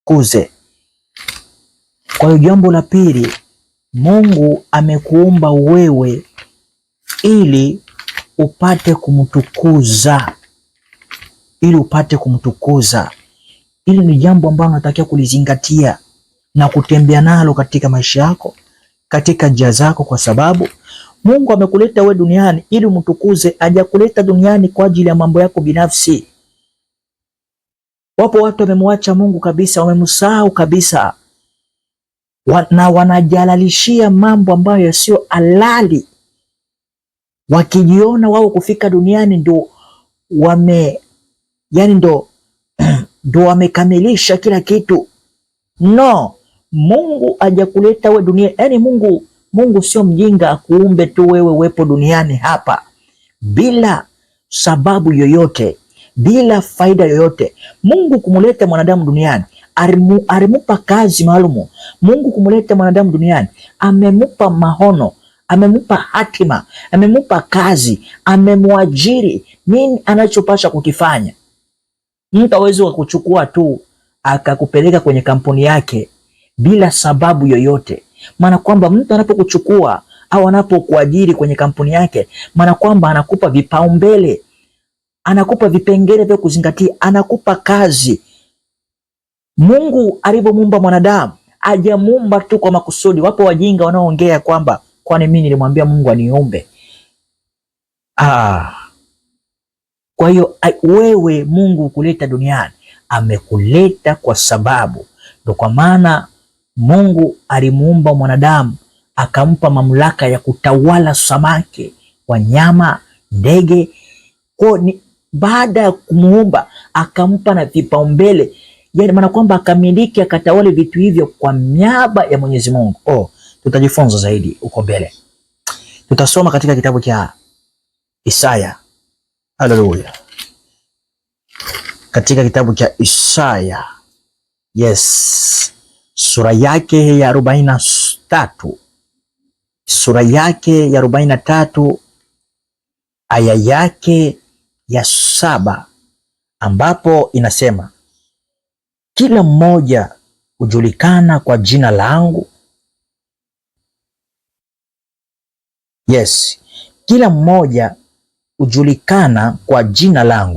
amtukuze. Kwa hiyo jambo la pili, Mungu amekuumba wewe ili upate kumtukuza, Hili ni jambo ambalo unatakiwa kulizingatia na kutembea nalo katika maisha yako, katika njia zako, kwa sababu Mungu amekuleta wewe duniani ili umtukuze. Hajakuleta duniani kwa ajili ya mambo yako binafsi. Wapo watu wamemwacha Mungu kabisa, wamemsahau kabisa, na wanajalalishia mambo ambayo yasiyo halali, wakijiona wao kufika duniani ndo wamekamilisha kila kitu. No, Mungu hajakuleta wewe duniani. Yaani Mungu sio mjinga akuumbe tu wewe uwepo duniani hapa bila sababu yoyote, bila faida yoyote. Mungu kumuleta mwanadamu duniani alimupa kazi maalumu. Mungu kumuleta mwanadamu duniani amemupa maono, amemupa hatima, amemupa kazi, amemwajiri nini anachopasha kukifanya. Mtu hawezi kukuchukua tu akakupeleka kwenye kampuni yake bila sababu yoyote. Maana kwamba mtu anapokuchukua au anapokuajiri kwenye kampuni yake, maana kwamba anakupa vipaumbele, anakupa vipengele vya kuzingatia, anakupa kazi. Mungu alivyomuumba mwanadamu, hajamuumba tu kwa makusudi. Wapo wajinga wanaoongea kwamba kwani mimi nilimwambia Mungu aniumbe. Kwa hiyo wewe Mungu kuleta duniani, amekuleta kwa sababu. Ndio kwa maana Mungu alimuumba mwanadamu akampa mamlaka ya kutawala samaki, wanyama, ndege. Kwa baada ya kumuumba akampa na vipaumbele, yaani maana kwamba akamiliki, akatawale vitu hivyo kwa niaba ya Mwenyezi Mungu. Tutajifunza zaidi uko mbele. Tutasoma katika kitabu cha Isaya. Haleluya. Katika kitabu cha Isaya, sura yake ya 43, aya yake ya 7, ambapo inasema kila mmoja hujulikana kwa jina langu. Kila mmoja hujulikana kwa jina langu.